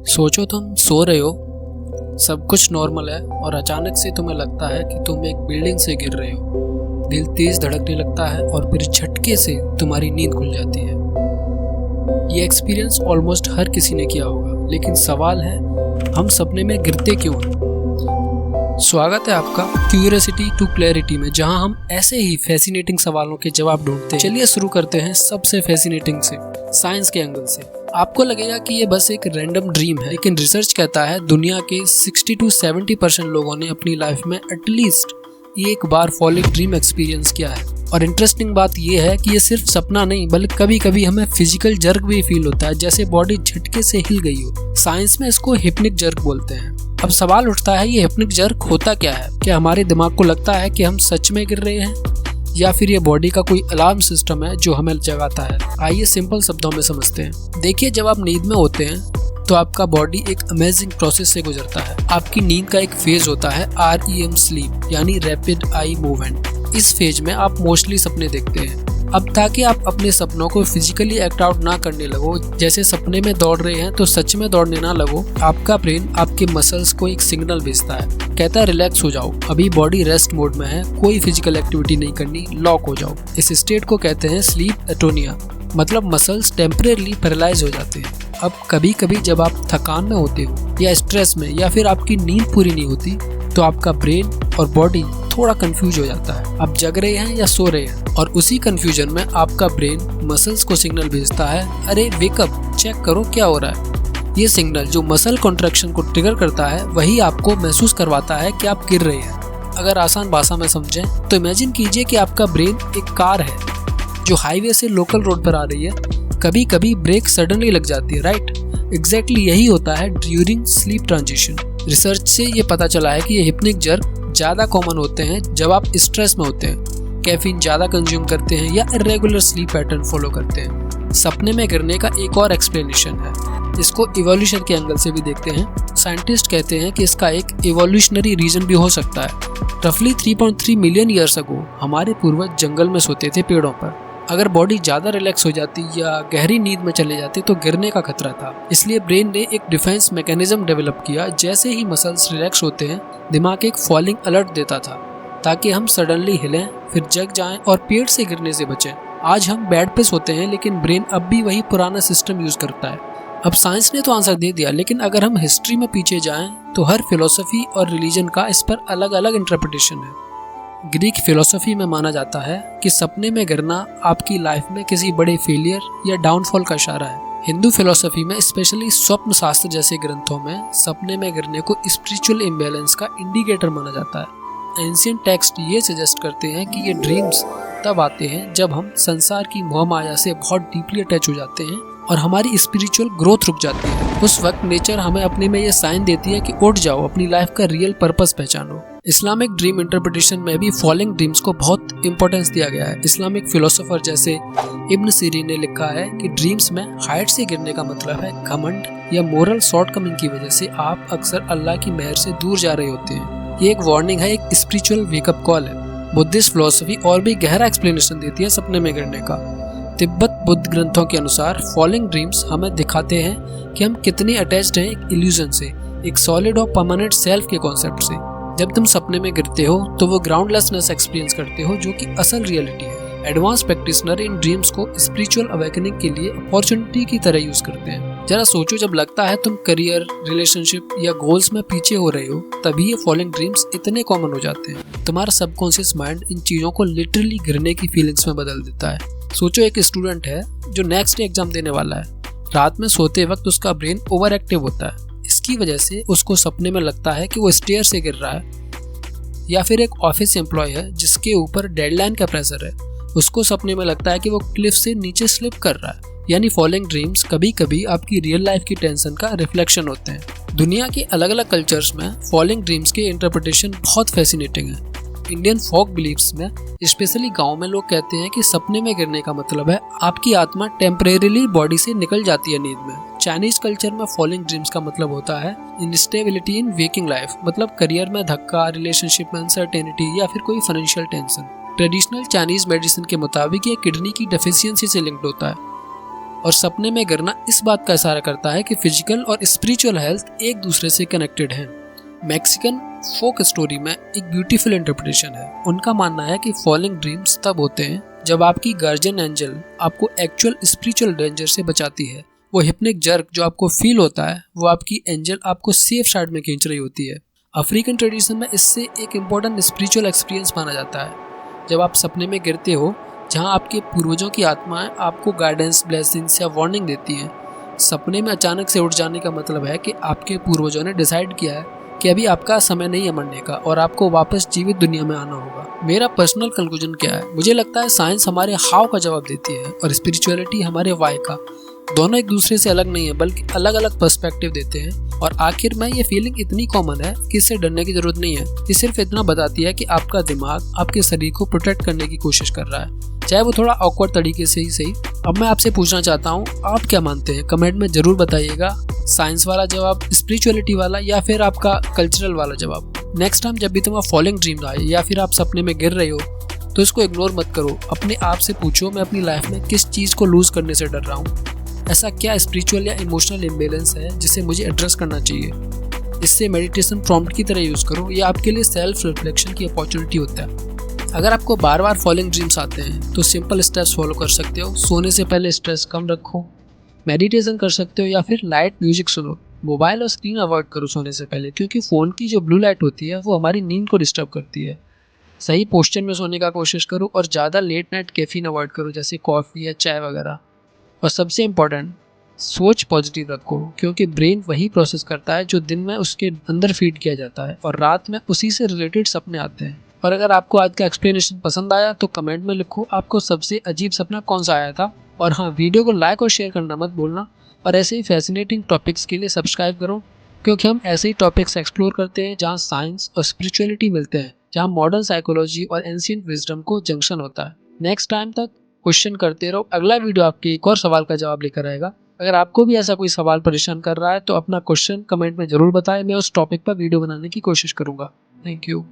सोचो तुम सो रहे हो, सब कुछ नॉर्मल है और अचानक से तुम्हें लगता है कि तुम एक बिल्डिंग से गिर रहे हो। दिल तेज धड़कने लगता है और फिर झटके से तुम्हारी नींद खुल जाती है। ये एक्सपीरियंस ऑलमोस्ट हर किसी ने किया होगा, लेकिन सवाल है हम सपने में गिरते क्यों हैं? स्वागत है आपका क्यूरियोसिटी टू क्लैरिटी में, जहां हम ऐसे ही फैसिनेटिंग सवालों के जवाब ढूंढते हैं। चलिए शुरू करते हैं सबसे फैसिनेटिंग से, साइंस के एंगल से। आपको लगेगा कि ये बस एक रैंडम ड्रीम है, लेकिन रिसर्च कहता है दुनिया के 60 to 70% लोगों ने अपनी लाइफ में एटलीस्ट एक बार फॉलिंग ड्रीम एक्सपीरियंस किया है। और इंटरेस्टिंग बात यह है कि ये सिर्फ सपना नहीं, बल्कि कभी कभी हमें फिजिकल जर्क भी फील होता है, जैसे बॉडी झटके से हिल गई हो। साइंस में इसको हिप्निक जर्क बोलते हैं। अब सवाल उठता है, ये हिप्निक जर्क होता क्या है? क्या हमारे दिमाग को लगता है कि हम सच में गिर रहे हैं, या फिर ये बॉडी का कोई अलार्म सिस्टम है जो हमें जगाता है? आइए सिंपल शब्दों में समझते हैं। देखिए, जब आप नींद में होते हैं तो आपका बॉडी एक अमेजिंग प्रोसेस से गुजरता है। आपकी नींद का एक फेज होता है REM स्लीप, यानी रैपिड आई मूवमेंट। इस फेज में आप मोस्टली सपने देखते हैं। अब ताकि आप अपने सपनों को फिजिकली एक्ट आउट ना करने लगो, जैसे सपने में दौड़ रहे हैं तो सच में दौड़ने ना लगो, आपका ब्रेन आपके मसल्स को एक सिग्नल भेजता है, कहता है रिलैक्स हो जाओ, अभी बॉडी रेस्ट मोड में है, कोई फिजिकल एक्टिविटी नहीं करनी, लॉक हो जाओ। इस स्टेट को कहते हैं स्लीप एटोनिया, मतलब मसल्स टेम्परेरी पैरालाइज हो जाते हैं। अब कभी कभी जब आप थकान में होते हो या स्ट्रेस में या फिर आपकी नींद पूरी नहीं होती, तो आपका ब्रेन और बॉडी थोड़ा कंफ्यूज हो जाता है, आप जग रहे हैं या सो रहे हैं। और उसी कंफ्यूजन में आपका ब्रेन मसल्स को सिग्नल भेजता है, अरे वेकअप, चेक करो क्या हो रहा है। ये सिग्नल जो मसल कॉन्ट्रैक्शन को ट्रिगर करता है, वही आपको महसूस करवाता है कि आप गिर रहे हैं। अगर आसान भाषा में समझें तो इमेजिन कीजिए कि आपका ब्रेन एक कार है जो हाईवे से लोकल रोड पर आ रही है। कभी कभी ब्रेक सडनली लग जाती है, राइट? एग्जैक्टली यही होता है ड्यूरिंग स्लीप ट्रांजिशन। रिसर्च से ये पता चला है कि ये हिप्निक जर्क ज़्यादा कॉमन होते हैं जब आप स्ट्रेस में होते हैं, कैफीन ज़्यादा कंज्यूम करते हैं या इरेगुलर स्लीप पैटर्न फॉलो करते हैं। सपने में गिरने का एक और एक्सप्लेनेशन है, इसको इवोल्यूशन के एंगल से भी देखते हैं। साइंटिस्ट कहते हैं कि इसका एक इवोल्यूशनरी रीजन भी हो सकता है। रफली 3.3 मिलियन ईयर्स अगो हमारे पूर्वज जंगल में सोते थे, पेड़ों पर। अगर बॉडी ज़्यादा रिलैक्स हो जाती या गहरी नींद में चले जाते तो गिरने का खतरा था। इसलिए ब्रेन ने एक डिफेंस मैकेनिज्म डेवलप किया। जैसे ही मसल्स रिलैक्स होते हैं, दिमाग एक फॉलिंग अलर्ट देता था, ताकि हम सडनली हिलें, फिर जग जाएं और पेड़ से गिरने से बचें। आज हम बेड पे सोते हैं, लेकिन ब्रेन अब भी वही पुराना सिस्टम यूज करता है। अब साइंस ने तो आंसर दे दिया, लेकिन अगर हम हिस्ट्री में पीछे जाएं तो हर फिलोसफी और रिलीजन का इस पर अलग अलग इंटरप्रिटेशन है। ग्रीक फिलोसफी में माना जाता है कि सपने में गिरना आपकी लाइफ में किसी बड़े फेलियर या डाउनफॉल का इशारा है। हिंदू फिलोसफी में, स्पेशली स्वप्न शास्त्र जैसे ग्रंथों में, सपने में गिरने को स्पिरिचुअल इम्बैलेंस का इंडिकेटर माना जाता है। एंशिएंट टेक्स्ट ये सजेस्ट करते हैं कि ये ड्रीम्स तब आते हैं जब हम संसार की मोह माया से बहुत डीपली अटैच हो जाते हैं और हमारी स्पिरिचुअल ग्रोथ रुक जाती है। उस वक्त नेचर हमें अपने में ये साइन देती है कि उठ जाओ, अपनी लाइफ का रियल पर्पस पहचानो। इस्लामिक ड्रीम इंटरप्रिटेशन में भी फॉलिंग ड्रीम्स को बहुत इंपॉर्टेंस दिया गया है। इस्लामिक फिलोसोफर जैसे इब्न सीरीन ने लिखा है कि ड्रीम्स में हाइट से गिरने का मतलब है घमंड या मोरल शॉर्टकमिंग की वजह से आप अक्सर अल्लाह की मेहर से दूर जा रहे होते हैं। ये एक वार्निंग है, एक स्पिरिचुअल वेकअप कॉल है। बुद्धिस्ट फिलोसफी और भी गहरा एक्सप्लेनेशन देती है सपने में गिरने का। तिब्बत बुद्ध ग्रंथों के अनुसार फॉलिंग ड्रीम्स हमें दिखाते हैं कि हम कितने अटैच्ड हैं एक इल्यूजन से, एक सॉलिड और परमानेंट सेल्फ के कॉन्सेप्ट से। जब तुम सपने में गिरते हो तो वो ग्राउंडलेसनेस एक्सपीरियंस करते हो, जो कि असल रियलिटी है। एडवांस प्रैक्टिशनर इन ड्रीम्स को स्पिरिचुअल अवेकनिंग के लिए अपॉर्चुनिटी की तरह यूज करते हैं। जरा सोचो, जब लगता है तुम करियर, रिलेशनशिप या गोल्स में पीछे हो रहे हो, तभी ये फॉलिंग ड्रीम्स इतने कॉमन हो जाते हैं। तुम्हारा सबकॉन्शियस माइंड इन चीजों को लिटरली गिरने की फीलिंग्स में बदल देता है। सोचो, एक स्टूडेंट है जो नेक्स्ट डे एग्जाम देने वाला है। रात में सोते वक्त उसका ब्रेन ओवर एक्टिव होता है। इसकी वजह से उसको सपने में लगता है कि वो स्टेयर से गिर रहा है। या फिर एक ऑफिस एम्प्लॉय है जिसके ऊपर डेडलाइन का प्रेशर है, उसको सपने में लगता है कि वो क्लिफ से नीचे स्लिप कर रहा है। यानी फॉलिंग ड्रीम्स कभी कभी आपकी रियल लाइफ की टेंशन का रिफ्लेक्शन होते हैं। दुनिया के अलग अलग कल्चर्स में फॉलिंग ड्रीम्स के इंटरप्रिटेशन बहुत फैसिनेटिंग है। इंडियन फोक बिलीफ्स में, स्पेशली गांव में, लोग कहते हैं कि सपने में गिरने का मतलब है आपकी आत्मा टेम्परेरीली बॉडी से निकल जाती है नींद में। चाइनीज कल्चर में फॉलिंग ड्रीम्स का मतलब होता है इनस्टेबिलिटी इन वेकिंग लाइफ, मतलब करियर में धक्का, रिलेशनशिप में अनसर्टेनिटी या फिर कोई financial tension. Traditional Chinese medicine के मुताबिक ये किडनी की डेफिशिएंसी से लिंक्ड होता है। और सपने में गिरना इस बात का इशारा करता है कि फिजिकल और स्पिरिचुअल हेल्थ एक दूसरे से कनेक्टेड हैं। मैक्सिकन फोक स्टोरी में एक ब्यूटीफुल इंटरप्रिटेशन है। उनका मानना है कि फॉलिंग ड्रीम्स तब होते हैं जब आपकी गार्जियन एंजल आपको एक्चुअल स्पिरिचुअल डेंजर से बचाती है। वो हिप्निक जर्क जो आपको फील होता है वो आपकी एंजल आपको सेफ साइड में खींच रही होती है। अफ्रीकन ट्रेडिशन में इससे एक इम्पोर्टेंट स्पिरिचुअल एक्सपीरियंस माना जाता है। जब आप सपने में गिरते हो जहां आपके पूर्वजों की आत्माएं आपको गाइडेंस, ब्लेसिंग्स या वार्निंग देती हैं। सपने में अचानक से उठ जाने का मतलब है कि आपके पूर्वजों ने डिसाइड किया है कि अभी आपका समय नहीं है मरने का और आपको वापस जीवित दुनिया में आना होगा। मेरा पर्सनल कंक्लूजन क्या है? मुझे लगता है साइंस हमारे हाउ का जवाब देती है और स्पिरिचुअलिटी हमारे वाई का। दोनों एक दूसरे से अलग नहीं है बल्कि अलग अलग पर्सपेक्टिव देते हैं। और आखिर में ये फीलिंग इतनी कॉमन है कि इससे डरने की जरूरत नहीं है। ये सिर्फ इतना बताती है कि आपका दिमाग आपके शरीर को प्रोटेक्ट करने की कोशिश कर रहा है, चाहे वो थोड़ा ऑकवर्ड तरीके से ही सही। अब मैं आपसे पूछना चाहता हूँ, आप क्या मानते हैं? कमेंट में जरूर बताइएगा, साइंस वाला जवाब, स्पिरिचुअलिटी वाला, या फिर आपका कल्चरल वाला जवाब। नेक्स्ट टाइम जब भी तुम्हारा फॉलिंग ड्रीम आए या फिर आप सपने में गिर रहे हो तो इसको इग्नोर मत करो। अपने आप से पूछो, मैं अपनी लाइफ में किस चीज़ को लूज करने से डर रहा हूँ? ऐसा क्या स्पिरिचुअल या इमोशनल इम्बेलेंस है जिसे मुझे एड्रेस करना चाहिए? इससे मेडिटेशन प्रॉम्प्ट की तरह यूज़ करो। ये आपके लिए सेल्फ रिफ्लेक्शन की अपॉर्चुनिटी होता है। अगर आपको बार बार फॉलिंग ड्रीम्स आते हैं तो सिंपल स्टेप्स फॉलो कर सकते हो। सोने से पहले स्ट्रेस कम रखो, मेडिटेशन कर सकते हो, या फिर लाइट म्यूजिक सुनो। मोबाइल और स्क्रीन अवॉइड करो सोने से पहले, क्योंकि फ़ोन की जो ब्लू लाइट होती है वो हमारी नींद को डिस्टर्ब करती है। सही पोस्चर में सोने का कोशिश करो और ज़्यादा लेट नाइट कैफीन अवॉइड करो, जैसे कॉफ़ी या चाय वगैरह। और सबसे इम्पॉर्टेंट, सोच पॉजिटिव रखो, क्योंकि ब्रेन वही प्रोसेस करता है जो दिन में उसके अंदर फीड किया जाता है और रात में उसी से रिलेटेड सपने आते हैं। और अगर आपको आज का एक्सप्लेनेशन पसंद आया तो कमेंट में लिखो आपको सबसे अजीब सपना कौन सा आया था। और हाँ, वीडियो को लाइक और शेयर करना मत भूलना। और ऐसे ही फैसिनेटिंग टॉपिक्स के लिए सब्सक्राइब करो, क्योंकि हम ऐसे ही टॉपिक्स एक्सप्लोर करते हैं जहाँ साइंस और स्पिरिचुअलिटी मिलते हैं, जहाँ मॉडर्न साइकोलॉजी और एंशिएंट विजडम को जंक्शन होता है। नेक्स्ट टाइम तक क्वेश्चन करते रहो। अगला वीडियो आपके एक और सवाल का जवाब लेकर आएगा। अगर आपको भी ऐसा कोई सवाल परेशान कर रहा है तो अपना क्वेश्चन कमेंट में जरूर बताएं। मैं उस टॉपिक पर वीडियो बनाने की कोशिश करूंगा। Thank you.